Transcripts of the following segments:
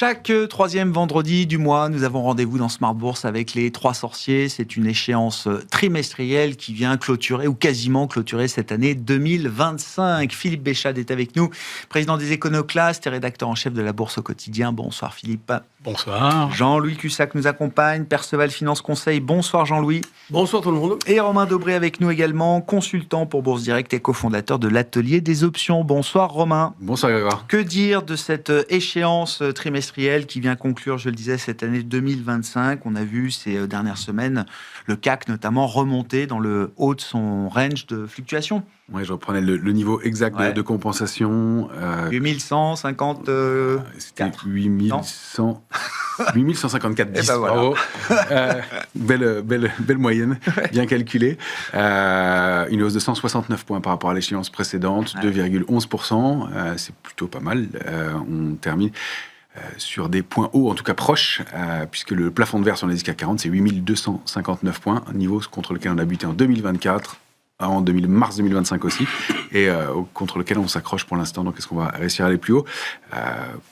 Chaque troisième vendredi du mois, nous avons rendez-vous dans Smart Bourse avec les trois sorciers. C'est une échéance trimestrielle qui vient clôturer ou quasiment clôturer cette année 2025. Philippe Béchade est avec nous, président des Éconoclastes et rédacteur en chef de la Bourse au quotidien. Bonsoir Philippe. Bonsoir. Jean-Louis Cussac nous accompagne, Perceval Finance Conseil. Bonsoir Jean-Louis. Bonsoir tout le monde. Et Romain Dobré avec nous également, consultant pour Bourse Direct et cofondateur de l'Atelier des Options. Bonsoir Romain. Bonsoir Grégoire. Que dire de cette échéance trimestrielle qui vient conclure, je le disais, cette année 2025 ? On a vu ces dernières semaines le CAC notamment remonter dans le haut de son range de fluctuation. Oui, je reprenais le niveau exact de compensation. 8150... C'était 8154 10. Et ben voilà. Bravo. Belle moyenne, bien calculée. Une hausse de 169 points par rapport à l'échéance précédente, 2,11%. C'est plutôt pas mal. On termine sur des points hauts, en tout cas proches, puisque le plafond de verre sur l'indice CAC 40, c'est 8259 points, un niveau contre lequel on a buté en 2024. En mars 2025 aussi, et contre lequel on s'accroche pour l'instant. Donc, est-ce qu'on va réussir à aller plus haut ?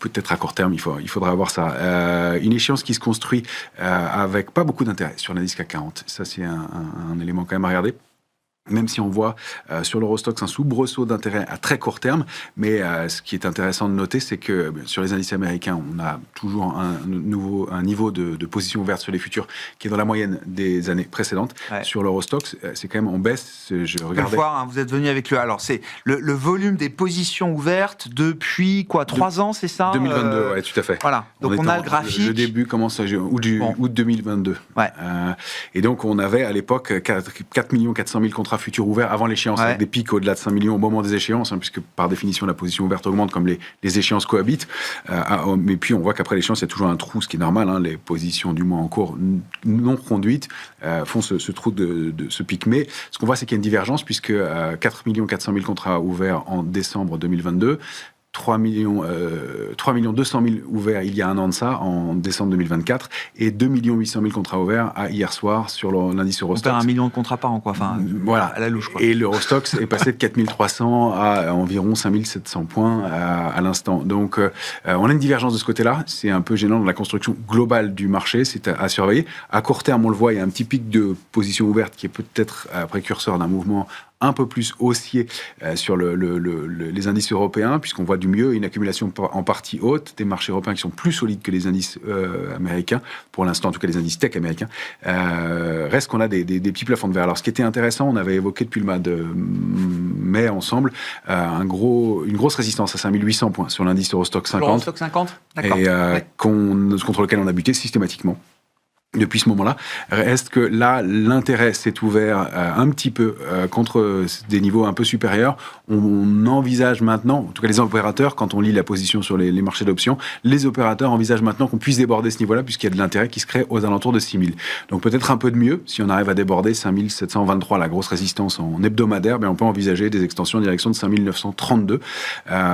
Peut-être à court terme, il faudra avoir ça. Une échéance qui se construit avec pas beaucoup d'intérêt sur l'indice CAC 40. Ça, c'est un élément quand même à regarder. Même si on voit sur l'Eurostoxx un soubresaut d'intérêt à très court terme, mais ce qui est intéressant de noter, c'est que sur les indices américains, on a toujours un niveau de position ouverte sur les futurs qui est dans la moyenne des années précédentes. Ouais. Sur l'Eurostoxx, c'est quand même en baisse. Je regardais. Voir, vous êtes venu avec alors c'est le volume des positions ouvertes depuis 3 ans, c'est ça ? 2022, oui, tout à fait. Voilà. Donc on a le graphique. Le début commence août 2022. Ouais. Et donc on avait à l'époque 4 400 000 contrats futurs ouverts avant l'échéance, avec des pics au-delà de 5 millions au moment des échéances, puisque par définition la position ouverte augmente comme les échéances cohabitent. Mais puis on voit qu'après l'échéance, il y a toujours un trou, ce qui est normal. Les positions du mois en cours non conduites font ce trou de ce pic. Mais ce qu'on voit, c'est qu'il y a une divergence, puisque 4 400 000 contrats ouverts en décembre 2022, 3 200 000 ouverts il y a un an de ça, en décembre 2024, et 2 800 000 contrats ouverts hier soir sur l'indice Eurostoxx. On perd 1 million de contrats par an, quoi. Enfin, voilà. À la louche, quoi. Et l'Eurostoxx est passé de 4 300 à environ 5 700 points à l'instant. Donc, on a une divergence de ce côté-là. C'est un peu gênant dans la construction globale du marché. C'est à surveiller. À court terme, on le voit, il y a un petit pic de position ouverte qui est peut-être précurseur d'un mouvement un peu plus haussier sur les indices européens, puisqu'on voit du mieux une accumulation en partie haute des marchés européens qui sont plus solides que les indices américains, pour l'instant en tout cas les indices tech américains. Reste qu'on a des petits plafonds de verre. Alors ce qui était intéressant, on avait évoqué depuis le mois de mai ensemble une grosse résistance à 5800 points sur l'indice Eurostoxx 50. Eurostoxx 50, d'accord. Et contre lequel on a buté systématiquement. Depuis ce moment-là, reste que là, l'intérêt s'est ouvert un petit peu contre des niveaux un peu supérieurs. On envisage maintenant, en tout cas les opérateurs, quand on lit la position sur les marchés d'options, les opérateurs envisagent maintenant qu'on puisse déborder ce niveau-là, puisqu'il y a de l'intérêt qui se crée aux alentours de 6 000. Donc peut-être un peu de mieux, si on arrive à déborder 5 723, la grosse résistance en hebdomadaire, on peut envisager des extensions en direction de 5 932.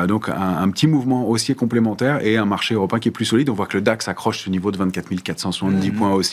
Donc un petit mouvement haussier complémentaire et un marché européen qui est plus solide. On voit que le DAX accroche ce niveau de 24 470 points aussi.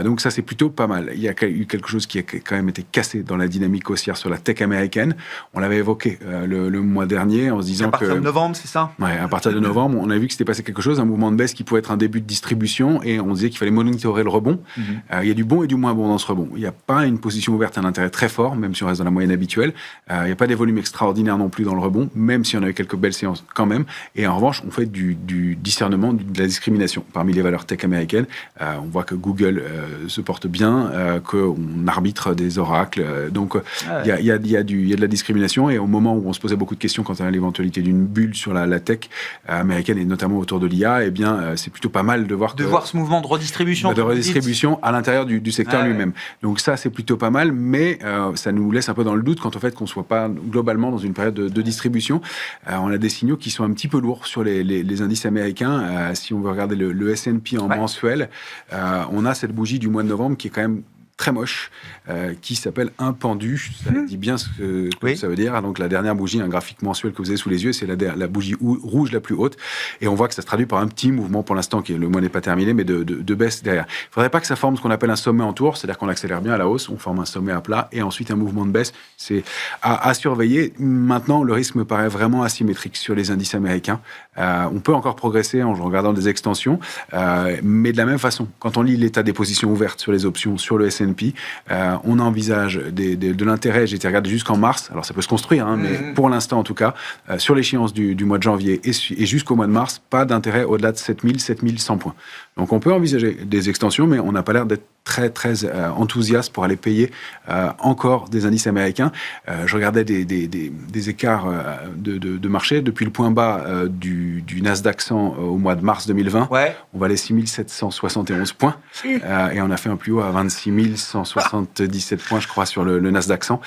Donc ça, c'est plutôt pas mal. Il y a eu quelque chose qui a quand même été cassé dans la dynamique haussière sur la tech américaine. On l'avait évoqué le mois dernier en se disant que... À partir de novembre, c'est ça ? Ouais, à partir de novembre, on a vu que c'était passé quelque chose, un mouvement de baisse qui pouvait être un début de distribution, et on disait qu'il fallait monitorer le rebond. Il y a du bon et du moins bon dans ce rebond. Il n'y a pas une position ouverte à un intérêt très fort, même si on reste dans la moyenne habituelle. Il n'y a pas des volumes extraordinaires non plus dans le rebond, même si on a eu quelques belles séances quand même. Et en revanche, on fait du discernement, de la discrimination parmi les valeurs tech américaines. On voit que Google se porte bien, qu'on arbitre des oracles. Donc, il y a de la discrimination. Et au moment où on se posait beaucoup de questions quant à l'éventualité d'une bulle sur la tech américaine, et notamment autour de l'IA, c'est plutôt pas mal de voir ce mouvement de redistribution. De redistribution à l'intérieur du secteur lui-même. Donc ça, c'est plutôt pas mal, mais ça nous laisse un peu dans le doute quant au fait qu'on ne soit pas globalement dans une période de distribution. On a des signaux qui sont un petit peu lourds sur les indices américains. Si on veut regarder le S&P en mensuel, on a cette bougie du mois de novembre qui est quand même très moche, qui s'appelle un pendu. Ça dit bien ce que ça veut dire. Donc la dernière bougie, un graphique mensuel que vous avez sous les yeux, c'est la bougie rouge la plus haute. Et on voit que ça se traduit par un petit mouvement pour l'instant, le mois n'est pas terminé, mais de baisse derrière. Il ne faudrait pas que ça forme ce qu'on appelle un sommet en tour, c'est-à-dire qu'on accélère bien à la hausse, on forme un sommet à plat, et ensuite un mouvement de baisse. C'est à surveiller. Maintenant, le risque me paraît vraiment asymétrique sur les indices américains. On peut encore progresser en regardant des extensions, mais de la même façon, quand on lit l'état des positions ouvertes sur les options sur le S&P, on envisage de l'intérêt, j'ai été regardé jusqu'en mars, alors ça peut se construire, mais pour l'instant en tout cas, sur l'échéance du mois de janvier et jusqu'au mois de mars, pas d'intérêt au-delà de 7100 points. Donc on peut envisager des extensions, mais on n'a pas l'air d'être très enthousiaste pour aller payer encore des indices américains. Je regardais des écarts de marché depuis le point bas du Nasdaq 100 au mois de mars 2020. Ouais. On valait 6771 points et on a fait un plus haut à 26 177 points, je crois, sur le Nasdaq 100.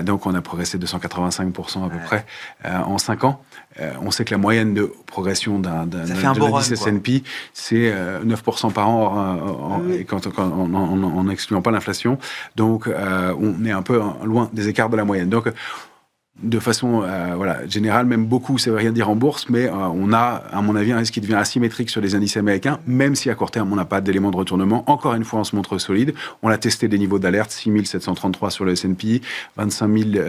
Donc on a progressé de 185% à peu près en 5 ans. On sait que la moyenne de progression d'un indice S&P, c'est 9% par an en excluant pas l'inflation. Donc, on est un peu loin des écarts de la moyenne. Donc, de façon générale, même beaucoup, ça ne veut rien dire en bourse, mais on a, à mon avis, un risque qui devient asymétrique sur les indices américains, même si à court terme, on n'a pas d'éléments de retournement. Encore une fois, on se montre solide. On a testé des niveaux d'alerte, 6 733 sur le S&P, 25 000,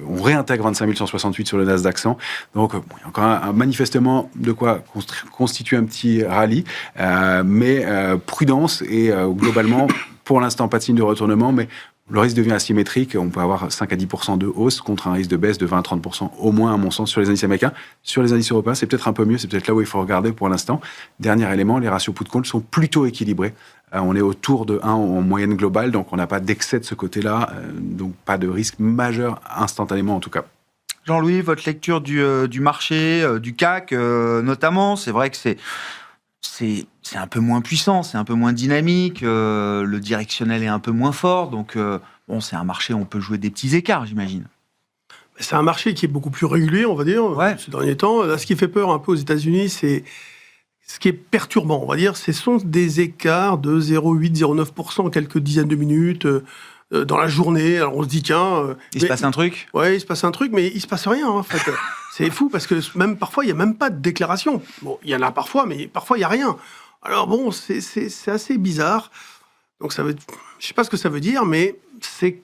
on réintègre 25 168 sur le Nasdaq 100. Donc, il y a encore manifestement de quoi constituer un petit rallye, mais prudence et globalement, pour l'instant, pas de signe de retournement, mais le risque devient asymétrique. On peut avoir 5 à 10% de hausse contre un risque de baisse de 20 à 30% au moins, à mon sens, sur les indices américains. Sur les indices européens, c'est peut-être un peu mieux. C'est peut-être là où il faut regarder pour l'instant. Dernier élément, les ratios put-call sont plutôt équilibrés. On est autour de 1 en moyenne globale, donc on n'a pas d'excès de ce côté-là. Donc pas de risque majeur instantanément, en tout cas. Jean-Louis, votre lecture du marché, du CAC notamment, c'est vrai que c'est un peu moins puissant, c'est un peu moins dynamique, le directionnel est un peu moins fort, donc c'est un marché où on peut jouer des petits écarts, j'imagine. C'est un marché qui est beaucoup plus régulier, on va dire, ces derniers temps. Là, ce qui fait peur un peu aux États-Unis, c'est ce qui est perturbant, on va dire, ce sont des écarts de 0,8, 0,9%, quelques dizaines de minutes dans la journée. Alors on se dit, tiens... il se passe un truc ? Oui, il se passe un truc, mais il se passe rien, en fait. C'est fou, parce que même parfois, il n'y a même pas de déclaration. Bon, il y en a parfois, mais parfois, il n'y a rien. Alors bon, c'est assez bizarre. Donc je ne sais pas ce que ça veut dire, mais c'est...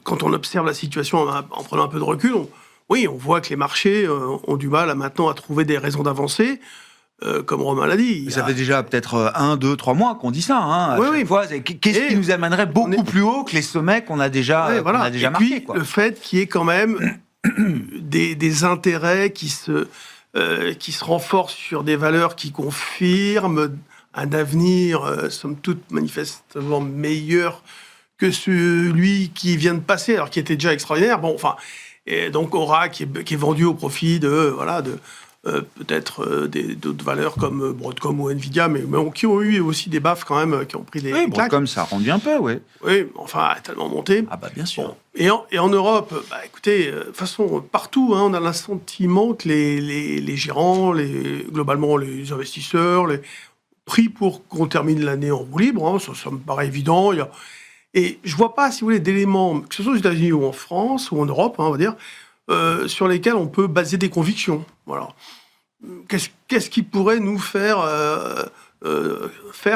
quand on observe la situation en prenant un peu de recul, on voit que les marchés ont du mal maintenant à trouver des raisons d'avancer. Comme Romain l'a dit. Ça fait déjà peut-être 1, 2, 3 mois qu'on dit ça. À chaque fois. Qu'est-ce qui nous amènerait beaucoup plus haut que les sommets qu'on a déjà, marqués, puis, le fait qu'il y ait quand même des intérêts qui se renforcent sur des valeurs qui confirment un avenir, somme toute, manifestement meilleur que celui qui vient de passer, alors qui était déjà extraordinaire. Bon, enfin, et donc Aura qui est vendu au profit de peut-être d'autres valeurs comme Broadcom ou Nvidia, mais qui ont eu aussi des baffes quand même, qui ont pris des claques. Broadcom, ça a rendu un peu, oui. Oui, enfin, tellement monté. Ah bah bien sûr. Bon. Et en Europe, écoutez, de toute façon, partout, on a le sentiment que les gérants, globalement les investisseurs, prient pour qu'on termine l'année en roue libre. Ça me paraît évident. Et je vois pas, si vous voulez, d'éléments, que ce soit aux États-Unis ou en France ou en Europe, on va dire, sur lesquels on peut baser des convictions. Voilà. Qu'est-ce qui pourrait nous faire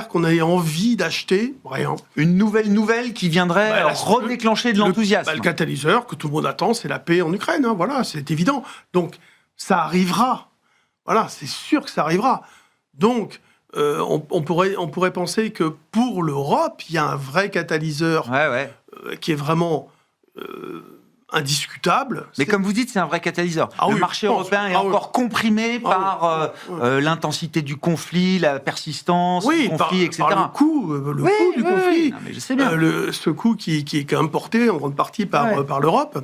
qu'on ait envie d'acheter ? Rien. Une nouvelle qui viendrait redéclencher de l'enthousiasme. Le catalyseur que tout le monde attend, c'est la paix en Ukraine. Voilà, c'est évident. Donc, ça arrivera. Voilà, c'est sûr que ça arrivera. Donc, on pourrait penser que pour l'Europe, il y a un vrai catalyseur qui est vraiment... indiscutable. Mais comme vous dites, c'est un vrai catalyseur. Le marché européen est encore comprimé par l'intensité du conflit, la persistance du conflit, etc. Par le coût du conflit. Non, mais je sais bien. Ce coût qui est quand même porté en grande partie par l'Europe.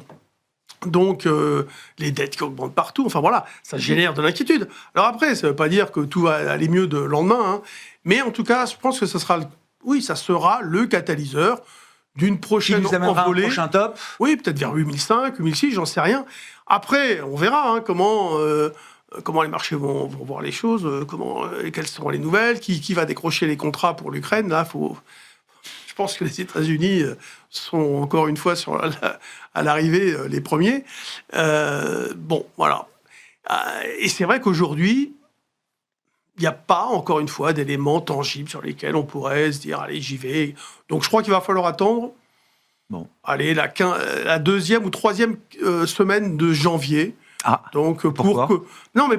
Donc, les dettes qui augmentent partout. Enfin voilà, ça génère de l'inquiétude. Alors après, ça ne veut pas dire que tout va aller mieux de lendemain. Mais en tout cas, je pense que ça sera le catalyseur d'une prochaine envolée. Un prochain top. Oui, peut-être vers 8005, 8006, j'en sais rien. Après, on verra comment les marchés vont voir les choses, quelles seront les nouvelles, qui va décrocher les contrats pour l'Ukraine. Là, je pense que les États-Unis sont encore une fois à l'arrivée les premiers. Bon, voilà. Et c'est vrai qu'aujourd'hui, il n'y a pas, encore une fois, d'éléments tangibles sur lesquels on pourrait se dire « allez, j'y vais ». Donc, je crois qu'il va falloir attendre la deuxième ou troisième semaine de janvier Ah, Donc pourquoi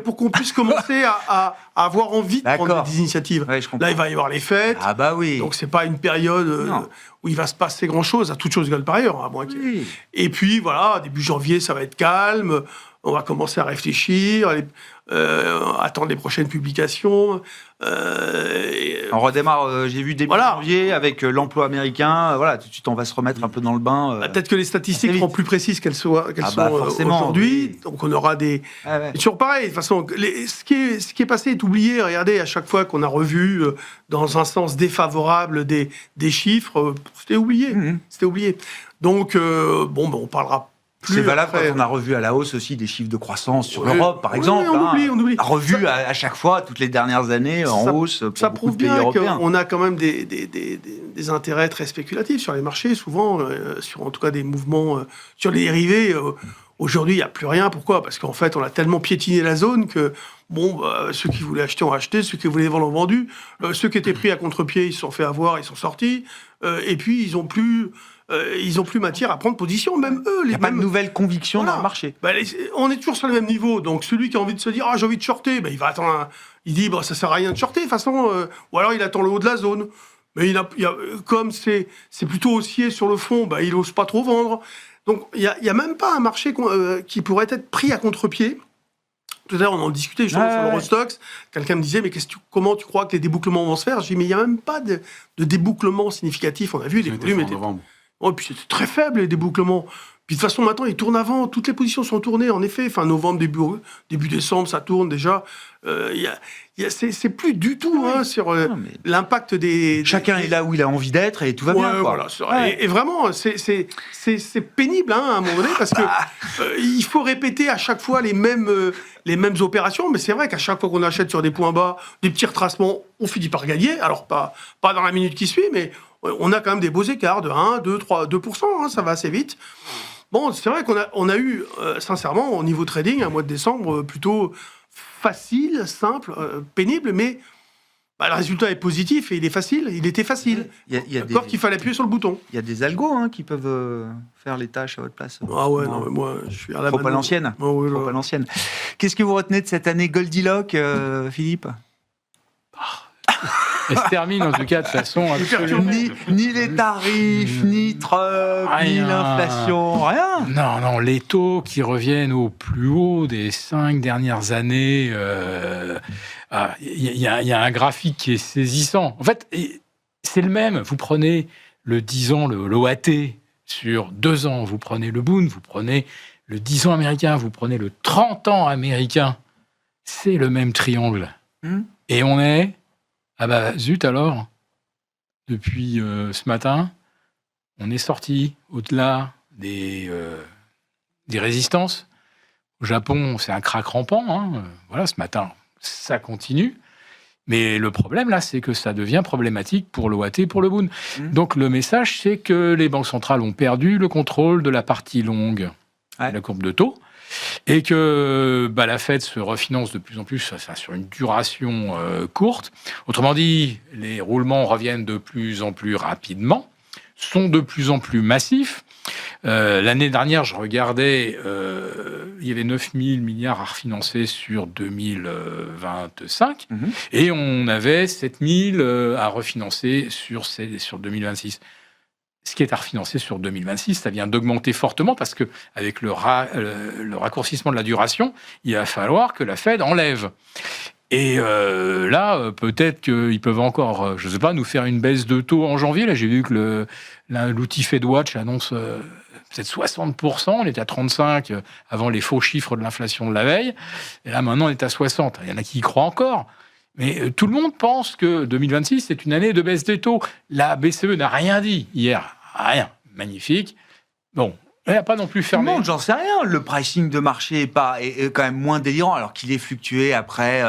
pour qu'on puisse commencer à avoir envie de prendre D'accord. des initiatives. Ouais, je comprends. Là, il va y avoir les fêtes. Ah bah oui. Donc c'est pas une période Non. où il va se passer grand chose, à toute chose égale par ailleurs, à moins que- Oui. Et puis voilà, début janvier, ça va être calme. On va commencer à réfléchir, attendre les prochaines publications. On redémarre, j'ai vu début Voilà. janvier avec l'emploi américain. Voilà, tout de suite, on va se remettre un peu dans le bain. Peut-être que les statistiques assez vite. seront plus précises qu'elles sont Forcément, aujourd'hui. oui. Donc on aura des. Ah ouais. C'est toujours pareil. De toute façon, ce qui est passé est oublié. Regardez, à chaque fois qu'on a revu dans un sens défavorable des chiffres, c'était oublié. Mhm. C'était oublié. Donc, on parlera plus. C'est valable après. quand on a revu à la hausse aussi des chiffres de croissance sur Oui. l'Europe, par Oui, exemple. on oublie. On a revu à chaque fois, toutes les dernières années, en Ça- hausse pour Ça beaucoup prouve de pays bien européens. qu'on a quand même des intérêts très spéculatifs sur les marchés, souvent, sur en tout cas des mouvements sur les dérivés. Aujourd'hui, il n'y a plus rien. Pourquoi ? Parce qu'en fait, on a tellement piétiné la zone que, ceux qui voulaient acheter ont acheté, ceux qui voulaient vendre ont vendu, ceux qui étaient pris à contre-pied, ils se sont fait avoir, ils sont sortis, et puis ils n'ont plus matière à prendre position, même eux. Il n'y a pas de nouvelles convictions Voilà. dans le marché. On est toujours sur le même niveau. Donc celui qui a envie de se dire j'ai envie de shorter, il va attendre. Il dit ça sert à rien de shorter de toute façon, ou alors il attend le haut de la zone. Mais comme c'est plutôt haussier sur le fond, il n'ose pas trop vendre. Donc il y a même pas un marché qui pourrait être pris à contre-pied. Tout à l'heure, on en discutait justement sur l'Eurostoxx. Quelqu'un me disait, mais comment tu crois que les débouclements vont se faire ? J'ai dit, mais il n'y a même pas de débouclement significatif. On a vu, les volumes étaient... Oh, puis c'était très faible, les débouclements. Puis de toute façon, maintenant, ils tournent avant. Toutes les positions sont tournées, en effet. Fin novembre, début décembre, ça tourne déjà. C'est plus du tout sur l'impact des... Chacun est là où il a envie d'être et tout va bien. Quoi. Voilà. Et vraiment, c'est pénible à un moment donné parce que il faut répéter à chaque fois les mêmes opérations. Mais c'est vrai qu'à chaque fois qu'on achète sur des points bas, des petits retracements, on finit par gagner. Alors, pas dans la minute qui suit, mais on a quand même des beaux écarts de 1, 2, 3, 2%. Ça va assez vite. Bon, c'est vrai qu'on a eu, sincèrement, au niveau trading, un mois de décembre plutôt facile, simple, pénible, mais le résultat est positif et il était facile. Il y a Encore qu'il fallait appuyer sur le bouton. Il y a des algos qui peuvent faire les tâches à votre place. Ah ouais, non, mais moi, je suis à la Trop à l'ancienne. Oh, oui, Trop à l'ancienne. Qu'est-ce que vous retenez de cette année Goldilocks, Philippe ? Elle se termine en tout cas de façon absolument... Ni les tarifs, ni Trump, ni l'inflation, rien. Non, les taux qui reviennent au plus haut des 5 dernières années. Il y a un graphique qui est saisissant. En fait, c'est le même. Vous prenez le 10 ans, l'OAT, sur 2 ans. Vous prenez le Bund, vous prenez le 10 ans américain, vous prenez le 30 ans américain. C'est le même triangle. Et on est... Ah bah zut alors, depuis ce matin, on est sorti au-delà des résistances. Au Japon, c'est un crack rampant. Voilà, ce matin, ça continue. Mais le problème, là, c'est que ça devient problématique pour l'OAT et pour le Bund. Donc le message, c'est que les banques centrales ont perdu le contrôle de la partie longue de la courbe de taux. Et que la Fed se refinance de plus en plus sur une duration courte. Autrement dit, les roulements reviennent de plus en plus rapidement, sont de plus en plus massifs. L'année dernière, je regardais, il y avait 9 000 milliards à refinancer sur 2025, et on avait 7 000 à refinancer sur 2026. Ce qui est à refinancer sur 2026, ça vient d'augmenter fortement parce que avec le raccourcissement de la duration, il va falloir que la Fed enlève. Et là, peut-être qu'ils peuvent encore, je ne sais pas, nous faire une baisse de taux en janvier. Là, j'ai vu que l'outil FedWatch annonce peut-être 60%. On était à 35% avant les faux chiffres de l'inflation de la veille. Et là, maintenant, on est à 60%. Il y en a qui y croient encore. Mais tout le monde pense que 2026, c'est une année de baisse des taux. La BCE n'a rien dit hier. Rien. Magnifique. Bon, elle n'a pas non plus fermé. Non, j'en sais rien. Le pricing de marché est quand même moins délirant, alors qu'il est fluctué après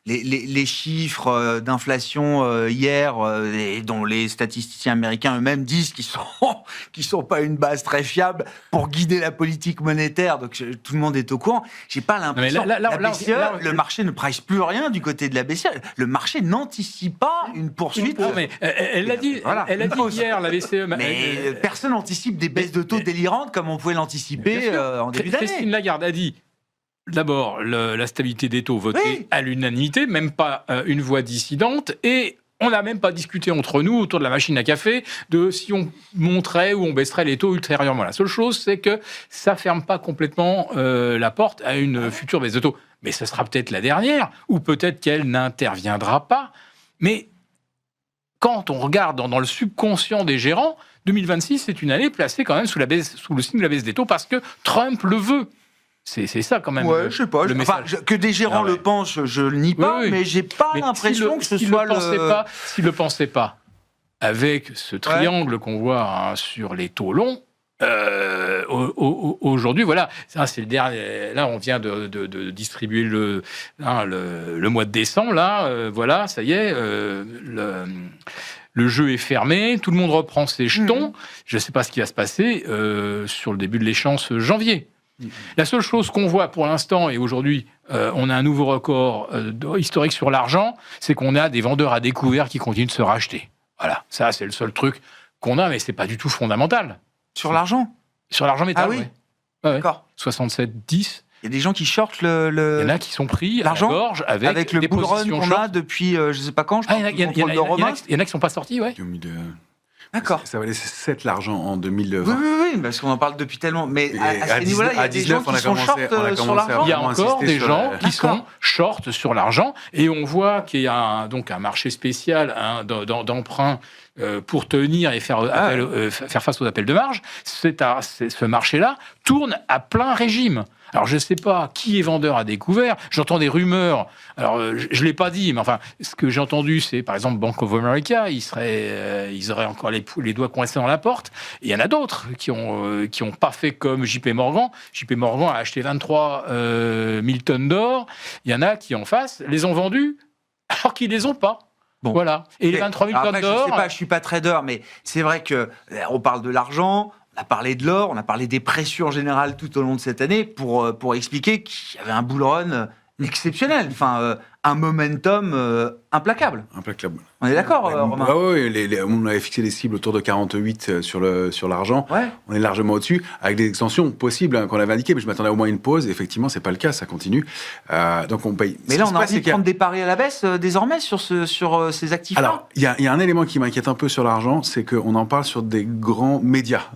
les chiffres d'inflation hier, et dont les statisticiens américains eux-mêmes disent qu'ils sont pas une base très fiable pour guider la politique monétaire. Donc tout le monde est au courant. J'ai pas l'impression. Le marché ne price plus rien du côté de la BCE. Le marché n'anticipe pas une poursuite. Non, mais elle l'a dit. Voilà, elle a dit hier, la BCE. Mais personne n'anticipe des baisses de taux délirantes comme on pouvait l'anticiper en début d'année. Christine Lagarde a dit. d'abord la stabilité des taux votée à l'unanimité, même pas une voix dissidente, et on n'a même pas discuté entre nous autour de la machine à café de si on monterait ou on baisserait les taux ultérieurement. La seule chose, c'est que ça ferme pas complètement la porte à une future baisse de taux. Mais ce sera peut-être la dernière, ou peut-être qu'elle n'interviendra pas. Mais quand on regarde dans le subconscient des gérants, 2026, c'est une année placée quand même sous le signe de la baisse des taux parce que Trump le veut. C'est ça quand même. Ouais, je sais pas. Le message. Que des gérants le pensent, je le nie pas, mais j'ai pas l'impression que ce soit S'il le pensait pas, avec ce triangle qu'on voit sur les taux longs, aujourd'hui, voilà, ça, c'est le dernier. Là, on vient de distribuer le mois de décembre. Là, voilà, ça y est, le jeu est fermé. Tout le monde reprend ses jetons. Je ne sais pas ce qui va se passer sur le début de l'échéance janvier. La seule chose qu'on voit pour l'instant, et aujourd'hui, on a un nouveau record historique sur l'argent, c'est qu'on a des vendeurs à découvert qui continuent de se racheter. Voilà, ça, c'est le seul truc qu'on a, mais c'est pas du tout fondamental. Sur l'argent ? Sur l'argent métal, oui. Ouais. D'accord. 67,10. Il y a des gens qui shortent Il y en a qui sont pris l'argent à la gorge avec le des bull run positions qu'on short. a depuis je sais pas quand. Il y en a qui sont pas sortis, ouais. D'accord. Ça valait 7 l'argent en 2020. Oui, parce qu'on en parle depuis tellement. Mais à ce niveau-là, il y a des gens qui sont short sur l'argent. Il y a encore des gens qui sont short sur l'argent. Et on voit qu'il y a un marché spécial d'emprunt pour tenir et faire face aux appels de marge. Ce marché-là tourne à plein régime. Alors, je ne sais pas qui est vendeur à découvert. J'entends des rumeurs. Alors, je ne l'ai pas dit, mais enfin, ce que j'ai entendu, c'est, par exemple, Bank of America. Ils auraient encore les doigts coincés dans la porte. Et il y en a d'autres qui ont pas fait comme JP Morgan. JP Morgan a acheté 23 000 tonnes d'or. Il y en a qui, en face, les ont vendus alors qu'ils ne les ont pas. Bon. Voilà. Et les 23 000 tonnes d'or... Je ne suis pas trader, mais c'est vrai qu'on parle de l'argent... On a parlé de l'or, on a parlé des pressions en général tout au long de cette année pour expliquer qu'il y avait un bull run exceptionnel, enfin un momentum implacable. On est d'accord, Romain ? Oui, on avait fixé des cibles autour de 48 sur l'argent. Ouais. On est largement au-dessus, avec des extensions possibles qu'on avait indiquées, mais je m'attendais au moins à une pause. Effectivement, c'est pas le cas, ça continue. Donc on paye. Mais là, on a envie de prendre des paris à la baisse désormais sur ces actifs-là. Alors, il y a un élément qui m'inquiète un peu sur l'argent, c'est qu'on en parle sur des grands médias.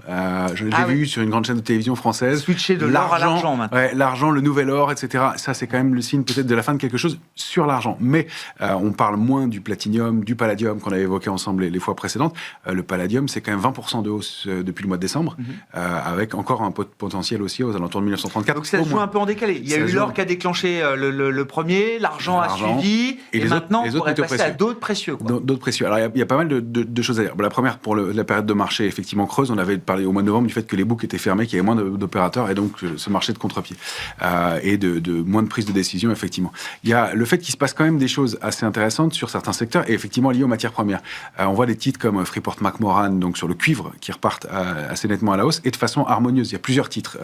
Je l'ai vu sur une grande chaîne de télévision française. Switcher de l'or à l'argent maintenant. Ouais, l'argent, le nouvel or, etc. Ça, c'est quand même le signe peut-être de la fin de quelque chose sur l'argent. Mais on parle moins du platinium, du palladium qu'on avait évoqué ensemble les fois précédentes. Le palladium, c'est quand même 20% de hausse depuis le mois de décembre, avec encore un potentiel aussi aux alentours de 1934. Donc ça joue un peu en décalé. Il y a eu l'or qui a déclenché le premier, l'argent a suivi, et maintenant on pourrait passer à d'autres précieux. D'autres précieux. Alors il y a pas mal de choses à dire. La première, pour la période de marché effectivement creuse, on avait parlé au mois de novembre du fait que les books étaient fermés, qu'il y avait moins d'opérateurs, et donc ce marché de contre-pied, et de moins de prise de décision, effectivement. Il y a le fait qu'il se passe quand même des choses assez intéressantes sur certains secteurs, et effectivement liées aux matières premières. On voit des titres comme Freeport-McMoRan, donc sur le cuivre, qui repartent assez nettement à la hausse, et de façon harmonieuse. Il y a plusieurs titres.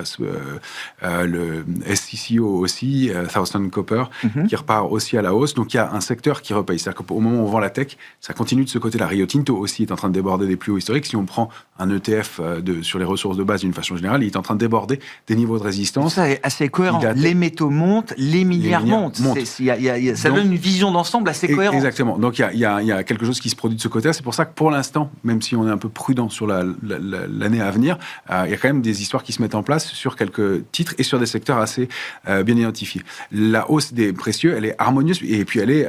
Le SCCO aussi, Southern Copper, qui repart aussi à la hausse. Donc il y a un secteur qui repaye. C'est-à-dire qu'au moment où on vend la tech, ça continue de ce côté-là. Rio Tinto aussi est en train de déborder des plus hauts historiques. Si on prend un ETF sur les ressources de base d'une façon générale, il est en train de déborder des niveaux de résistance. Ça est assez cohérent. Les métaux montent, les milliards montent. Ça donne une vision d'ensemble assez cohérente. Exactement. Donc il y a quelque chose qui se produit de ce côté-là. C'est pour ça que pour l'instant, même si on est un peu prudent sur l'année à venir, il y a quand même des histoires qui se mettent en place sur quelques titres et sur des secteurs assez bien identifiés. La hausse des précieux, elle est harmonieuse et puis elle est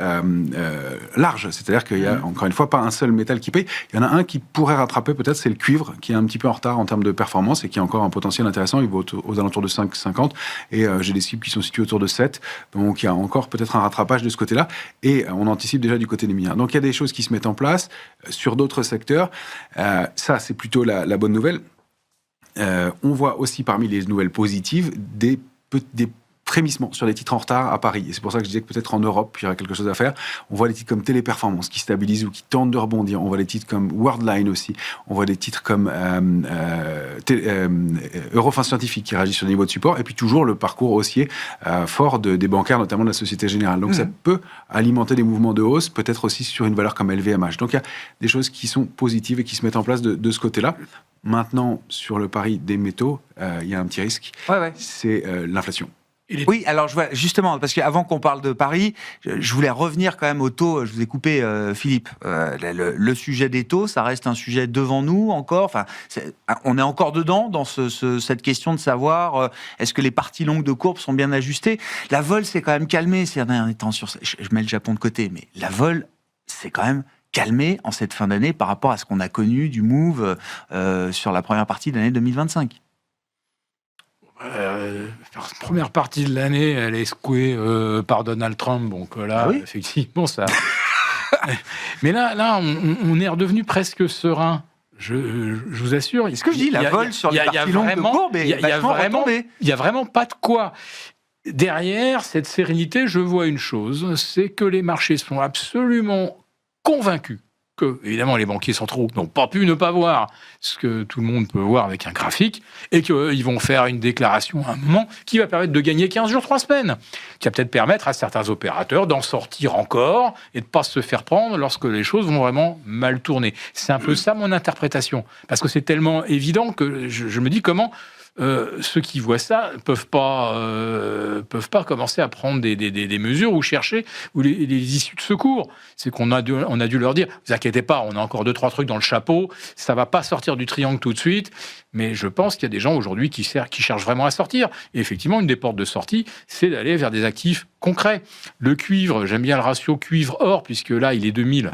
large. C'est-à-dire qu'il y a encore une fois pas un seul métal qui paye. Il y en a un qui pourrait rattraper peut-être, c'est le cuivre, qui est un petit peu en retard en termes de performance et qui a encore un potentiel intéressant. Il vaut aux alentours de 5,50 et j'ai des cibles qui sont situées autour de 7. Donc il y a encore peut-être un rattrapage de ce côté-là et on anticipe déjà du côté des minières. Donc il y a des choses qui se mettent en place sur d'autres secteurs. Ça, c'est plutôt la bonne nouvelle. On voit aussi parmi les nouvelles positives des frémissements sur les titres en retard à Paris. Et c'est pour ça que je disais que peut-être en Europe, il y aurait quelque chose à faire. On voit des titres comme Téléperformance qui stabilisent ou qui tentent de rebondir. On voit des titres comme Worldline aussi. On voit des titres comme Eurofins Scientifique qui réagissent sur des niveaux de support. Et puis toujours le parcours haussier fort des bancaires, notamment de la Société Générale. Donc ça peut alimenter des mouvements de hausse, peut-être aussi sur une valeur comme LVMH. Donc il y a des choses qui sont positives et qui se mettent en place de ce côté-là. Maintenant, sur le pari des métaux, il y a un petit risque. C'est l'inflation. Oui, alors justement, parce qu'avant qu'on parle de Paris, je voulais revenir quand même aux taux. Je vous ai coupé, Philippe. Le sujet des taux, ça reste un sujet devant nous encore. Enfin, on est encore dedans dans cette question de savoir est-ce que les parties longues de courbe sont bien ajustées. La vol s'est quand même calmée ces derniers temps. Je mets le Japon de côté, mais la vol, c'est quand même calmé en cette fin d'année par rapport à ce qu'on a connu du move sur la première partie de l'année 2025. La première partie de l'année, elle est secouée par Donald Trump. Donc là, oui. effectivement, ça. Mais là, on est redevenu presque serein. Je vous assure. C'est ce que je dis, la vol sur les parties longues de courbe est vachement retombée. Il n'y a vraiment pas de quoi. Derrière cette sérénité, je vois une chose, c'est que les marchés sont absolument convaincus que, évidemment, les banquiers centraux n'ont pas pu ne pas voir ce que tout le monde peut voir avec un graphique, et qu'ils vont faire une déclaration à un moment qui va permettre de gagner 15 jours, 3 semaines, qui va peut-être permettre à certains opérateurs d'en sortir encore et de ne pas se faire prendre lorsque les choses vont vraiment mal tourner. C'est un peu ça mon interprétation, parce que c'est tellement évident que je me dis comment... ceux qui voient ça peuvent pas commencer à prendre des mesures ou chercher les issues de secours. C'est qu'on a dû leur dire, vous inquiétez pas, on a encore 2-3 trucs dans le chapeau, ça va pas sortir du triangle tout de suite, mais je pense qu'il y a des gens aujourd'hui qui cherchent vraiment à sortir. Et effectivement, une des portes de sortie, c'est d'aller vers des actifs concrets. Le cuivre, j'aime bien le ratio cuivre-or, puisque là, il est 2000.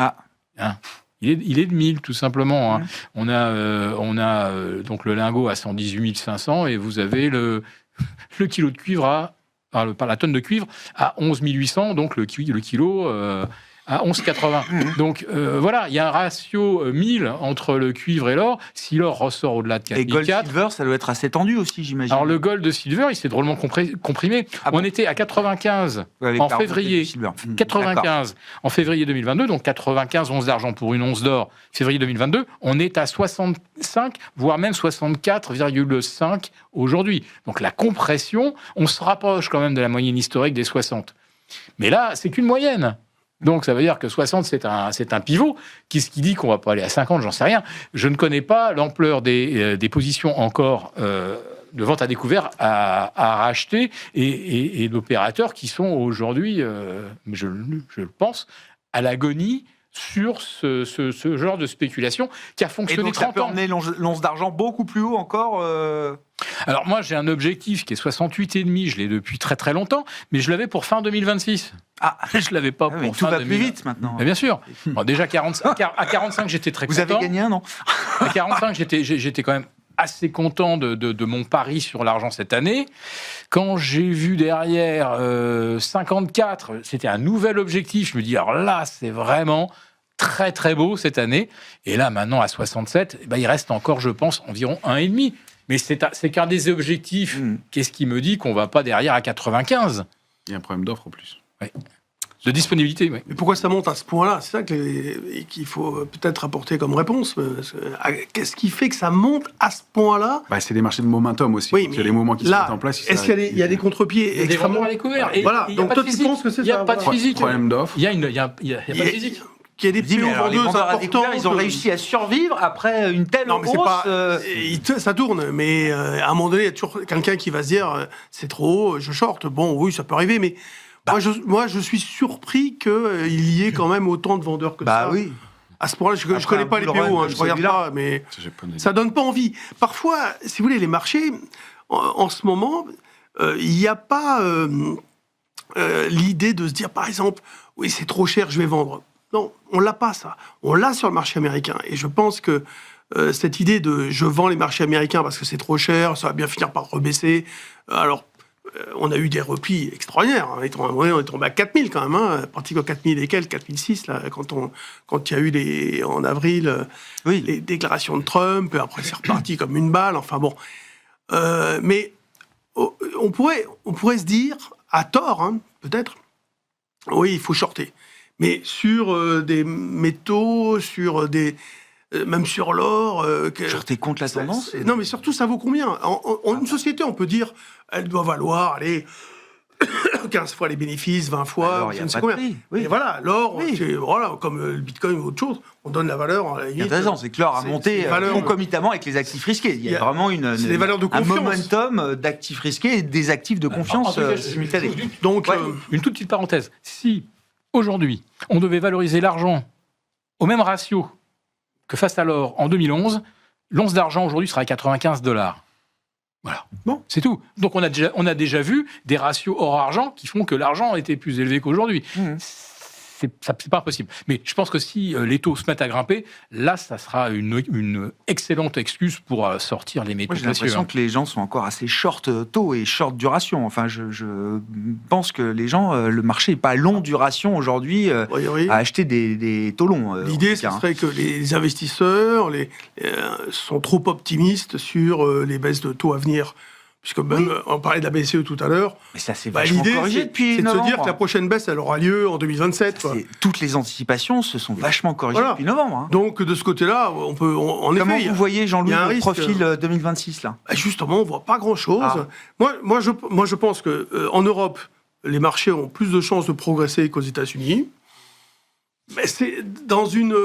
Il est de 1000, tout simplement. Hein. On a donc le lingot à 118 500 et vous avez le kilo de cuivre la tonne de cuivre à 11 800, donc le kilo à 11,80. Donc voilà, il y a un ratio 1000 entre le cuivre et l'or. Si l'or ressort au-delà de 4,4... Et gold silver, ça doit être assez tendu aussi, j'imagine. Alors le gold silver, il s'est drôlement comprimé. On était à 95 en février. 95 en février 2022, donc 95 onces d'argent pour une once d'or. Février 2022, on est à 65, voire même 64,5 aujourd'hui. Donc la compression, on se rapproche quand même de la moyenne historique des 60. Mais là, c'est qu'une moyenne. Donc, ça veut dire que 60, c'est un pivot. Qu'est-ce qui dit qu'on ne va pas aller à 50 ? J'en sais rien. Je ne connais pas l'ampleur des positions encore de vente à découvert à racheter et d'opérateurs qui sont aujourd'hui, je le pense, à l'agonie sur ce genre de spéculation qui a fonctionné 30 ans. Et donc, ça peut emmener l'once d'argent beaucoup plus haut encore Alors, moi, j'ai un objectif qui est 68,5. Je l'ai depuis très, très longtemps, mais je l'avais pour fin 2026. Je l'avais pas pour fin 2026. Tout va plus vite, maintenant. Mais bien sûr. Bon, déjà, à 45, j'étais très content. Vous avez gagné un, non ? À 45, j'étais quand même assez content de mon pari sur l'argent cette année. Quand j'ai vu derrière 54, c'était un nouvel objectif. Je me dis, alors là, c'est vraiment très, très beau cette année. Et là, maintenant, à 67, il reste encore, je pense, environ 1,5. Mais c'est qu'un des objectifs. Qu'est-ce qui me dit qu'on ne va pas derrière à 95 ? Il y a un problème d'offre en plus. Oui. De disponibilité, oui. Mais pourquoi ça monte à ce point-là ? C'est ça qu'il faut peut-être apporter comme réponse. Qu'est-ce qui fait que ça monte à ce point-là ? C'est des marchés de momentum aussi. Oui, c'est les moments qui se mettent en place. Est-ce qu'il y a des contre-pieds extrêmement à découvert ? Voilà. Donc toi, tu penses que c'est ça ? Il n'y a pas de physique. Problème d'offre. Il y a pas de physique. Qu'il y a des PO vendeuses importants. Ils ont réussi à survivre après une telle hausse. Ça tourne, mais à un moment donné, il y a toujours quelqu'un qui va se dire c'est trop haut, je short. Bon, oui, ça peut arriver, mais moi, je suis surpris qu'il y ait quand même autant de vendeurs que ça. Oui. À ce point-là, je ne connais pas les PO, je ne regarde pas, mais ça ne donne pas envie. Parfois, si vous voulez, les marchés, en ce moment, il n'y a pas l'idée de se dire, par exemple, oui, c'est trop cher, je vais vendre. Non, on l'a pas, ça. On l'a sur le marché américain. Et je pense que cette idée de je vends les marchés américains parce que c'est trop cher, ça va bien finir par rebaisser. Alors, on a eu des replis extraordinaires. On est tombé à 4000 quand même, hein, parti à 4000 et quelques, 4006, là, quand il y a eu en avril les déclarations de Trump, et après c'est reparti comme une balle, enfin bon. Mais on pourrait se dire, à tort, hein, peut-être, oui, il faut shorter. Mais sur des métaux, même sur l'or... Shorter contre la tendance ? Non, mais surtout, ça vaut combien ? Une société, on peut dire, elle doit valoir, allez, 15 fois les bénéfices, 20 fois, Alors, il y je a ne sais pas de combien. prix, oui. Et voilà, l'or, Oui. comme le bitcoin ou autre chose, on donne la valeur. À la Il y a limite, raison, c'est que l'or a c'est monté des valeurs- concomitamment avec les actifs risqués. Il y a vraiment c'est des valeurs de un confiance. momentum d'actifs risqués et des actifs de En confiance tout cas, simultanés. Donc, Ouais. Une toute petite parenthèse. Si, aujourd'hui, on devait valoriser l'argent au même ratio que face à l'or en 2011, l'once d'argent aujourd'hui serait à $95. Voilà. Bon. C'est tout. Donc on a déjà vu des ratios or-argent qui font que l'argent était plus élevé qu'aujourd'hui. Mmh. C'est pas possible. Mais je pense que si les taux se mettent à grimper, là, ça sera une excellente excuse pour sortir les métaux Moi, j'ai précieux. l'impression que les gens sont encore assez short taux et short duration. Enfin, je pense que les gens, le marché n'est pas long duration aujourd'hui a priori, à acheter des taux longs. l'idée, ce serait que les investisseurs sont trop optimistes sur les baisses de taux à venir. Puisque même, on parlait de la BCE tout à l'heure, Mais ça s'est vachement l'idée, corrigé depuis c'est de se novembre. dire que la prochaine baisse, elle aura lieu en 2027. Quoi. Toutes les anticipations se sont vachement corrigées Voilà. depuis novembre. Hein. Donc, de ce côté-là, en Comment effet, vous voyez, Jean-Louis, il y a un le risque. profil 2026 là? Justement, on voit pas grand-chose. Ah. Moi, je pense que en Europe, les marchés ont plus de chances de progresser qu'aux États-Unis. Mais c'est dans une...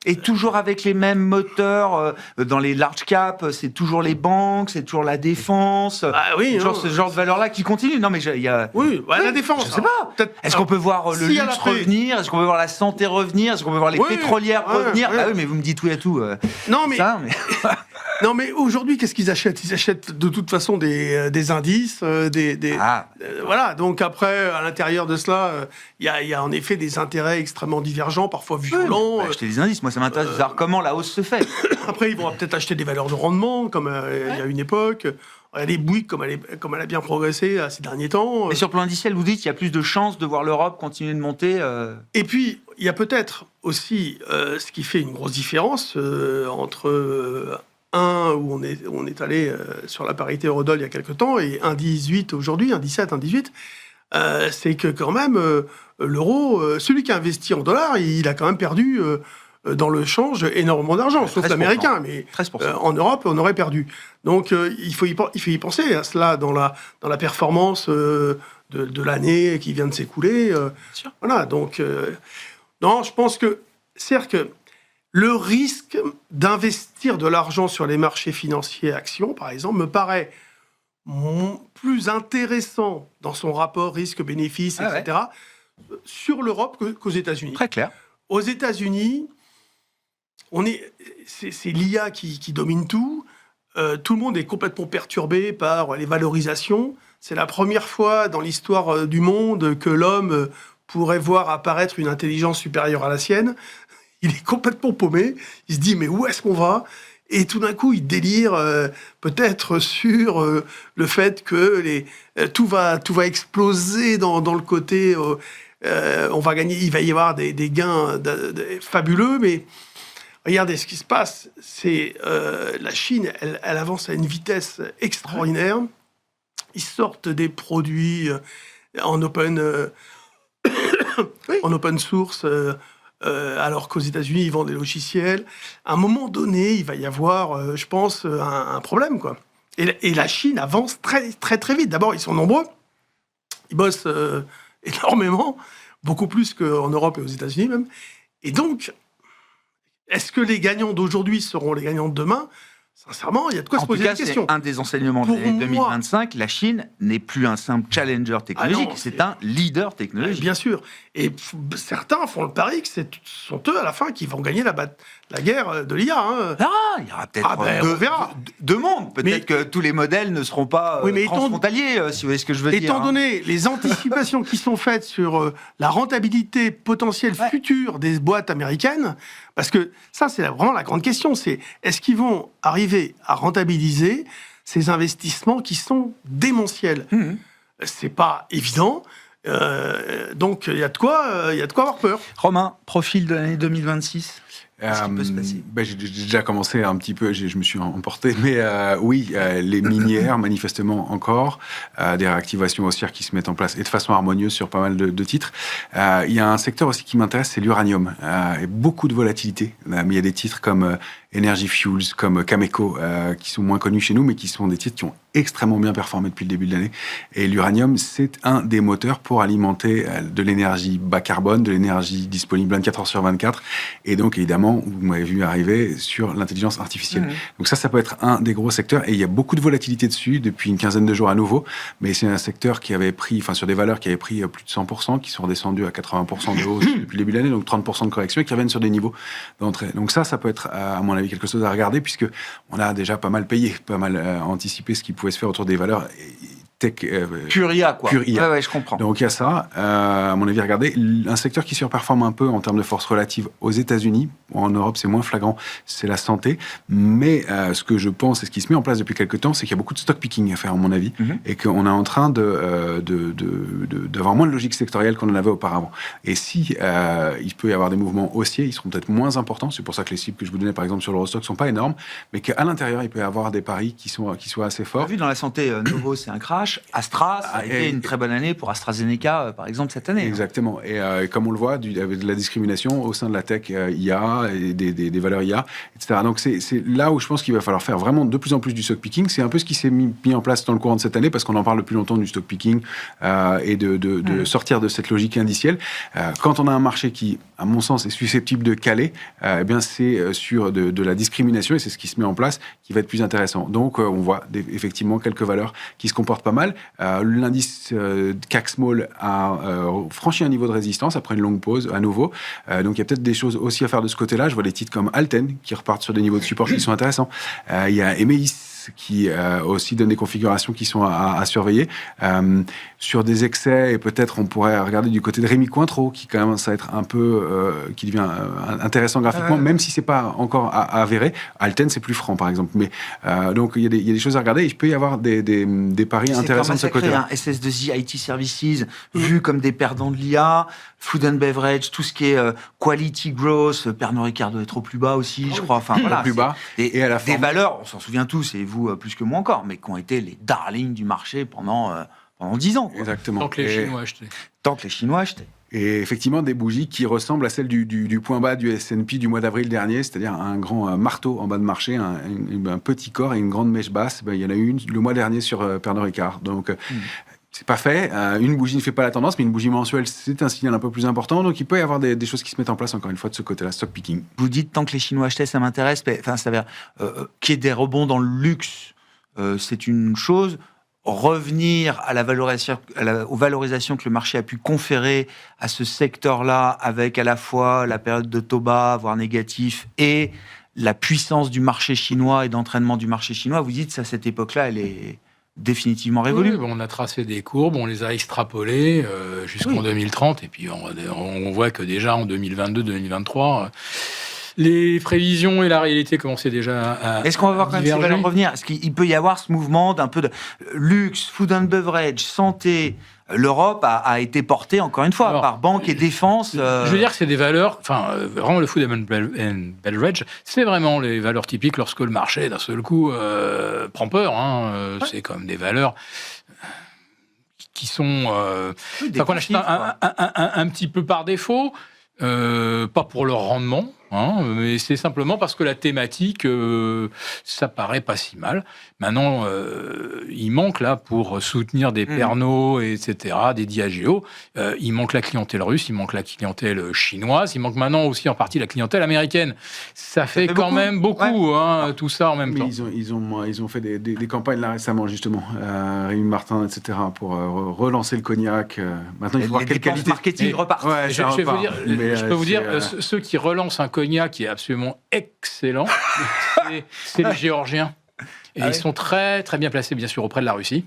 Et toujours avec les mêmes moteurs dans les large caps, c'est toujours les banques, c'est toujours la défense, oui, toujours ce genre de valeur-là qui continue. Non, mais il y a. Oui, la défense. Je sais pas. Peut-être- Est-ce qu'on peut voir le si elle a luxe fait- revenir? Est-ce qu'on peut voir la santé revenir? Est-ce qu'on peut voir les Oui, pétrolières ouais, revenir? ouais. Bah oui, mais vous me dites tout et tout. Non, mais, Ça, mais... non, mais aujourd'hui, qu'est-ce qu'ils achètent? Ils achètent de toute façon des indices, Ah, voilà, donc après, à l'intérieur de cela, il y a en effet des intérêts extrêmement divergents, parfois violents. acheter des indices. Moi, ça m'intéresse de savoir comment la hausse se fait. Après, ils vont peut-être acheter des valeurs de rendement, comme il y a une époque. Les Bouygues, comme elle a bien progressé ces derniers temps. Mais sur le plan indiciel, vous dites qu'il y a plus de chances de voir l'Europe continuer de monter. Et puis, il y a peut-être aussi ce qui fait une grosse différence entre où on est allé sur la parité Eurodoll il y a quelques temps, et 1,18 aujourd'hui, 1,17, 1,18, c'est que quand même, l'euro, celui qui a investi en dollars, il a quand même perdu dans le change énormément d'argent, sauf 13%. l'américain, mais 13%. en Europe, on aurait perdu. Donc, il faut y penser à cela dans la performance de l'année qui vient de s'écouler. sûr. Voilà, donc, non, je pense que, c'est-à-dire que le risque d'investir de l'argent sur les marchés financiers actions, par exemple, me paraît plus intéressant dans son rapport risque-bénéfice, Ah ouais. etc., sur l'Europe qu'aux États-Unis. Très clair. Aux États-Unis, c'est l'IA qui domine tout. Tout le monde est complètement perturbé par les valorisations. C'est la première fois dans l'histoire du monde que l'homme pourrait voir apparaître une intelligence supérieure à la sienne. Il est complètement paumé. Il se dit, mais où est-ce qu'on va? Et tout d'un coup, il délire peut-être sur le fait que tout va exploser dans le côté... on va gagner, il va y avoir des gains fabuleux, mais regardez ce qui se passe. C'est la Chine, elle avance à une vitesse extraordinaire. Ils sortent des produits en open source, alors qu'aux États-Unis, ils vendent des logiciels. À un moment donné, il va y avoir, je pense, un problème, quoi. Et la Chine avance très, très, très vite. D'abord, ils sont nombreux. Ils bossent énormément, beaucoup plus qu'en Europe et aux États-Unis même. Et donc, est-ce que les gagnants d'aujourd'hui seront les gagnants de demain? Sincèrement, il y a de quoi se En tout poser cas, la c'est question. un des enseignements de Pour l'année moi- 2025. La Chine n'est plus un simple challenger technologique, Ah non, c'est un leader technologique. Bien sûr. Et certains font le pari que ce sont eux, à la fin, qui vont gagner la guerre de l'IA. Hein. Ah, il y aura peut-être on verra. deux mondes. Peut-être Mais- que tous les modèles ne seront pas Oui, mais étant- transfrontaliers, si vous voyez ce que je veux dire. Étant hein. donné les anticipations qui sont faites sur la rentabilité potentielle Ouais. future des boîtes américaines, parce que ça, c'est vraiment la grande question, c'est est-ce qu'ils vont arriver à rentabiliser ces investissements qui sont démentiels? Mhm. C'est pas évident. Donc, il y a de quoi avoir peur. Romain, profil de l'année 2026. Qu'est-ce qui peut se passer? J'ai déjà commencé un petit peu, je me suis emporté, mais oui, les minières, manifestement encore, des réactivations haussières qui se mettent en place et de façon harmonieuse sur pas mal de titres. Il y a un secteur aussi qui m'intéresse, c'est l'uranium. Et beaucoup de volatilité, mais il y a des titres comme Energy Fuels, comme Cameco, qui sont moins connus chez nous, mais qui sont des titres qui ont extrêmement bien performé depuis le début de l'année. Et l'uranium, c'est un des moteurs pour alimenter de l'énergie bas carbone, de l'énergie disponible 24 heures sur 24. Et donc, évidemment, vous m'avez vu arriver sur l'intelligence artificielle. Donc ça peut être un des gros secteurs. Et il y a beaucoup de volatilité dessus depuis une quinzaine de jours à nouveau. Mais c'est un secteur qui avait pris, sur des valeurs qui avaient pris plus de 100%, qui sont redescendues à 80% de hausse depuis le début de l'année, donc 30% de correction, et qui reviennent sur des niveaux d'entrée. Donc ça peut être, à mon avis, quelque chose à regarder, puisque on a déjà pas mal payé, pas mal anticipé ce qui pouvait se faire autour des valeurs tech. Pure IA, quoi. Pure IA. Ouais, je comprends. Donc il y a ça. À mon avis, regardez. Un secteur qui surperforme un peu en termes de force relative aux États-Unis. En Europe, c'est moins flagrant, c'est la santé. Mais ce que je pense et ce qui se met en place depuis quelques temps, c'est qu'il y a beaucoup de stock picking à faire, à mon avis, et qu'on est en train d'avoir moins de logique sectorielle qu'on en avait auparavant. Et si il peut y avoir des mouvements haussiers, ils seront peut-être moins importants. C'est pour ça que les cibles que je vous donnais, par exemple, sur l'Eurostock, sont pas énormes, mais qu'à l'intérieur, il peut y avoir des paris qui soient assez forts. On a vu dans la santé, Novo, c'est un crash. Astra, ça a été une très bonne année pour AstraZeneca, par exemple, cette année. Exactement. Et comme on le voit, avec de la discrimination au sein de la tech IA, et des valeurs IA, etc. Donc c'est là où je pense qu'il va falloir faire vraiment de plus en plus du stock picking. C'est un peu ce qui s'est mis en place dans le courant de cette année, parce qu'on en parle depuis longtemps du stock picking et de sortir de cette logique indicielle. Quand on a un marché qui, à mon sens, est susceptible de caler, eh bien c'est sur de la discrimination, et c'est ce qui se met en place, qui va être plus intéressant. Donc on voit effectivement quelques valeurs qui se comportent pas mal. L'indice CAC Small a franchi un niveau de résistance après une longue pause à nouveau. Donc il y a peut-être des choses aussi à faire de ce côté-là. Je vois des titres comme Alten qui repartent sur des niveaux de support qui sont intéressants. Il y a Emeis qui aussi donne des configurations qui sont à surveiller. Sur des excès, et peut-être on pourrait regarder du côté de Rémi Cointreau, qui commence à être un peu, qui devient intéressant graphiquement, même si c'est pas encore avéré. Alten, c'est plus franc, par exemple. Mais donc il y a des choses à regarder. Il peut y avoir des paris intéressants de ce côté-là. SS2I, IT Services, vu comme des perdants de l'IA, Food and Beverage, tout ce qui est Quality Growth, Pernod Ricard doit être au plus bas aussi, je crois. Enfin voilà, plus bas. Et à la fin, des valeurs, on s'en souvient tous, et vous plus que moi encore, mais qui ont été les darlings du marché pendant 10 ans. Quoi. Exactement. Tant que les Chinois achetaient. Tant que les Chinois achetaient. Et effectivement, des bougies qui ressemblent à celles du point bas du S&P du mois d'avril dernier, c'est-à-dire un grand marteau en bas de marché, un petit corps et une grande mèche basse. Il y en a eu une le mois dernier sur Pernod Ricard. Donc, c'est pas fait. Une bougie ne fait pas la tendance, mais une bougie mensuelle, c'est un signal un peu plus important. Donc, il peut y avoir des choses qui se mettent en place, encore une fois, de ce côté-là, stock picking. Vous dites, tant que les Chinois achetaient, ça m'intéresse. Mais, enfin, ça veut dire qu'il y ait des rebonds dans le luxe, c'est une chose. Revenir à la valorisation, aux valorisations que le marché a pu conférer à ce secteur-là, avec à la fois la période de taux bas, voire négatif, et la puissance du marché chinois et d'entraînement du marché chinois, vous dites, à cette époque-là, elle est définitivement révolue. Oui, on a tracé des courbes, on les a extrapolées jusqu'en 2030, et puis on voit que déjà en 2022-2023... les prévisions et la réalité commençaient déjà à Est-ce qu'on va voir quand même ces valeurs revenir ? Est-ce qu'il peut y avoir ce mouvement d'un peu de luxe, food and beverage, santé ? L'Europe a été portée, encore une fois, par banque et défense. Je veux dire que c'est des valeurs, vraiment le food and beverage, c'est vraiment les valeurs typiques lorsque le marché, d'un seul coup, prend peur. C'est comme des valeurs qui sont... qu'on achète un petit peu par défaut, pas pour leur rendement, mais c'est simplement parce que la thématique, ça paraît pas si mal. Maintenant, il manque là, pour soutenir des Pernod, etc., des Diageo, il manque la clientèle russe, il manque la clientèle chinoise, il manque maintenant aussi en partie la clientèle américaine. Ça fait quand même beaucoup, tout ça en même temps. Ils ont fait des campagnes là récemment, justement, Rémi Martin, etc., pour relancer le cognac. Maintenant, il faut voir quelle qualité. Marketing repartent. Ouais, je peux vous dire, ceux qui relancent un cognac qui est absolument excellent, c'est les Géorgiens. Et ils sont très, très bien placés, bien sûr, auprès de la Russie.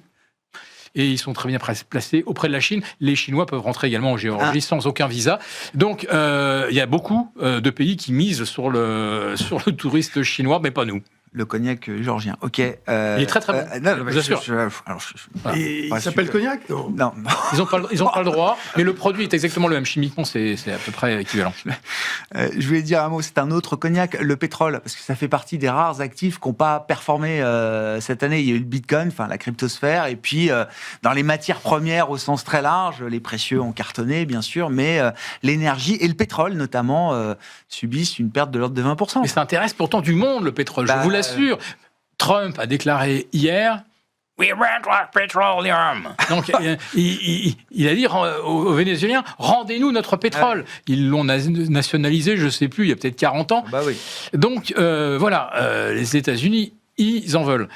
Et ils sont très bien placés auprès de la Chine. Les Chinois peuvent rentrer également en Géorgie sans aucun visa. Donc, il y a beaucoup de pays qui misent sur le touriste chinois, mais pas nous. Le cognac géorgien, ok. Il est très très bon, je vous assure. Il s'appelle cognac, non ? Non. Ils ont pas le droit, mais le produit est exactement le même. Chimiquement, c'est à peu près équivalent. Je voulais dire un mot, c'est un autre cognac, le pétrole, parce que ça fait partie des rares actifs qui n'ont pas performé cette année. Il y a eu le Bitcoin, la cryptosphère, et puis dans les matières premières au sens très large, les précieux ont cartonné, bien sûr, mais l'énergie et le pétrole, notamment, subissent une perte de l'ordre de 20%. Mais ça intéresse pourtant du monde, le pétrole, je vous l'assure. Trump a déclaré hier We want our petroleum. Donc, il a dit aux Vénézuéliens, rendez-nous notre pétrole. Ils l'ont nationalisé, je ne sais plus, il y a peut-être 40 ans. Bah oui. Donc, voilà, les États-Unis, ils en veulent.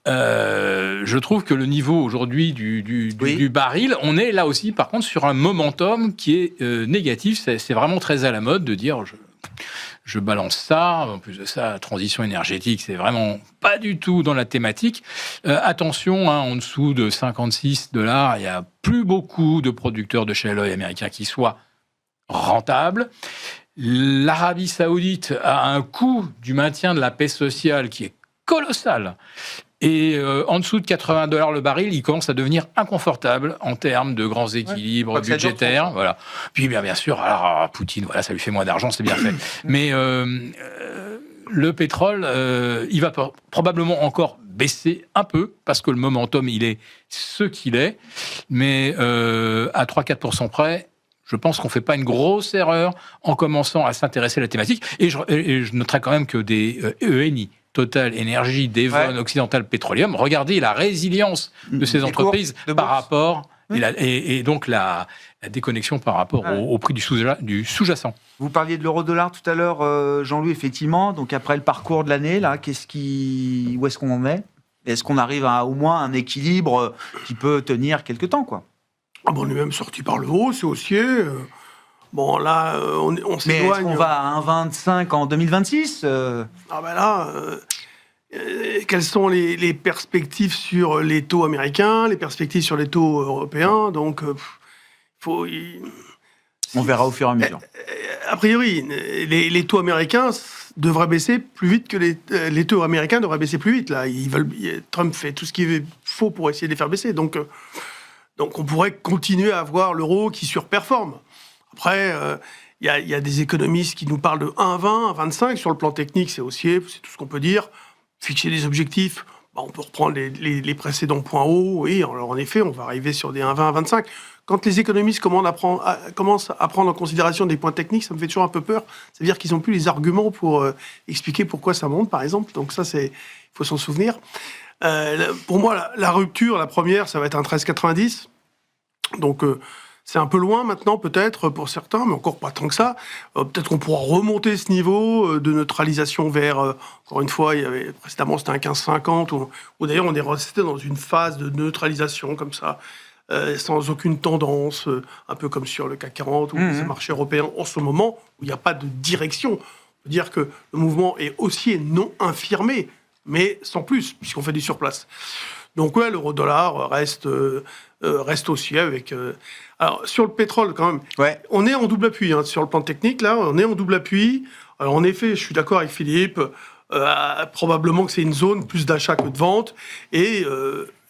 Je trouve que le niveau aujourd'hui du baril, on est là aussi, par contre, sur un momentum qui est négatif. C'est vraiment très à la mode de dire... Je balance ça, en plus de ça, la transition énergétique, c'est vraiment pas du tout dans la thématique. Attention, en dessous de $56, il n'y a plus beaucoup de producteurs de shale oil américains qui soient rentables. L'Arabie Saoudite a un coût du maintien de la paix sociale qui est colossal. Et en dessous de $80 le baril, il commence à devenir inconfortable en termes de grands équilibres budgétaires. Voilà. Puis bien sûr, alors Poutine, voilà, ça lui fait moins d'argent, c'est bien fait. Mais le pétrole, il va probablement encore baisser un peu parce que le momentum, il est ce qu'il est. Mais à 3-4% près, je pense qu'on ne fait pas une grosse erreur en commençant à s'intéresser à la thématique. Et je noterai quand même que des ENI, Total Énergie, Devon, Occidental Petroleum, regardez la résilience de ces entreprises par rapport, et donc la déconnexion par rapport au prix du sous-jacent. Vous parliez de l'euro-dollar tout à l'heure, Jean-Louis, effectivement. Donc après le parcours de l'année, là, où est-ce qu'on en est ? Est-ce qu'on arrive à au moins un équilibre qui peut tenir quelques temps, quoi ? On est même sorti par le haut, c'est haussier. Bon, là, on s'éloigne. Mais est-ce qu'on va à 1,25 en 2026 quelles sont les perspectives sur les taux américains, les perspectives sur les taux européens ? Donc, on verra au fur et à mesure. A priori, les taux américains devraient baisser plus vite que les taux américains devraient baisser plus vite. Là, Trump fait tout ce qu'il faut pour essayer de les faire baisser. Donc, on pourrait continuer à avoir l'euro qui surperforme. Après, il y a des économistes qui nous parlent de 1,20, 1,25. Sur le plan technique, c'est haussier, c'est tout ce qu'on peut dire. Fixer des objectifs, on peut reprendre les précédents points hauts. Oui, alors en effet, on va arriver sur des 1,20, 1,25. Quand les économistes commencent à prendre en considération des points techniques, ça me fait toujours un peu peur. Ça veut dire qu'ils n'ont plus les arguments pour expliquer pourquoi ça monte, par exemple. Donc ça, il faut s'en souvenir. Pour moi, la rupture, la première, ça va être un 13,90. Donc... c'est un peu loin maintenant, peut-être, pour certains, mais encore pas tant que ça. Peut-être qu'on pourra remonter ce niveau de neutralisation vers, encore une fois, précédemment c'était un 15,50, ou d'ailleurs on est resté dans une phase de neutralisation comme ça, sans aucune tendance, un peu comme sur le CAC 40 ou les marchés européens en ce moment, où il n'y a pas de direction. On peut dire que le mouvement est haussier non infirmé, mais sans plus, puisqu'on fait du surplace. Donc ouais, l'euro-dollar reste haussier avec... Alors, sur le pétrole, quand même, on est en double appui. Sur le plan technique, là, on est en double appui. Alors, en effet, je suis d'accord avec Philippe. Probablement que c'est une zone plus d'achat que de vente. Et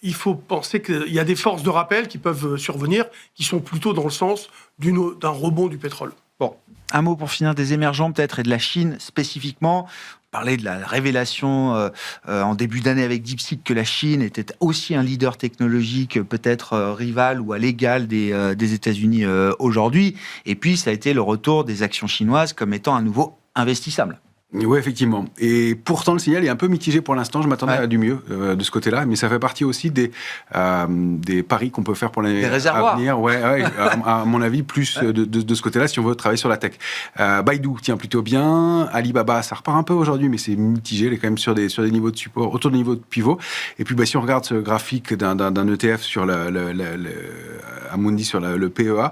il faut penser qu'il y a des forces de rappel qui peuvent survenir, qui sont plutôt dans le sens d'un rebond du pétrole. Bon, un mot pour finir des émergents peut-être et de la Chine spécifiquement. Parler de la révélation en début d'année avec DeepSeek que la Chine était aussi un leader technologique, peut-être rival ou à l'égal des États-Unis aujourd'hui. Et puis, ça a été le retour des actions chinoises comme étant à nouveau investissables. Oui, effectivement. Et pourtant, le signal est un peu mitigé pour l'instant. Je m'attendais à du mieux de ce côté-là, mais ça fait partie aussi des paris qu'on peut faire pour l'année à venir. À mon avis, plus de ce côté-là, si on veut travailler sur la tech. Baidu tient plutôt bien. Alibaba, ça repart un peu aujourd'hui, mais c'est mitigé. Il est quand même sur des niveaux de support, autour du niveau de pivot. Et puis, si on regarde ce graphique d'un ETF sur Amundi sur le PEA,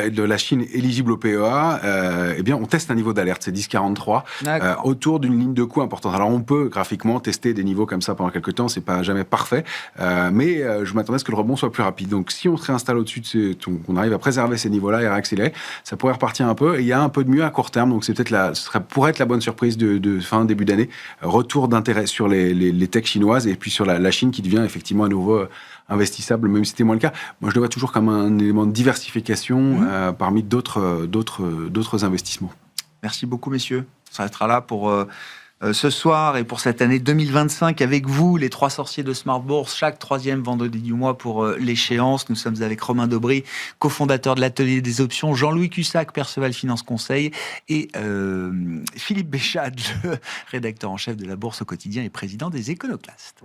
de la Chine éligible au PEA, eh bien, on teste un niveau d'alerte. C'est 10,43. Autour d'une ligne de coût importante. Alors, on peut graphiquement tester des niveaux comme ça pendant quelques temps, c'est pas jamais parfait, mais je m'attendais à ce que le rebond soit plus rapide. Donc, si on se réinstalle au-dessus qu'on arrive à préserver ces niveaux-là et à réaccélérer, ça pourrait repartir un peu. Et il y a un peu de mieux à court terme, donc c'est peut-être pourrait être la bonne surprise de fin début d'année. Retour d'intérêt sur les techs chinoises et puis sur la Chine qui devient effectivement à nouveau investissable, même si c'était moins le cas. Moi, je le vois toujours comme un élément de diversification parmi d'autres investissements. Merci beaucoup, messieurs. On s'arrêtera là pour ce soir et pour cette année 2025 avec vous, les trois sorciers de Smart Bourse, chaque troisième vendredi du mois pour l'échéance. Nous sommes avec Romain Daubry, cofondateur de l'Atelier des Options, Jean-Louis Cussac, Perceval Finance Conseil, et Philippe Béchade, le rédacteur en chef de la Bourse au quotidien et président des Éconoclastes.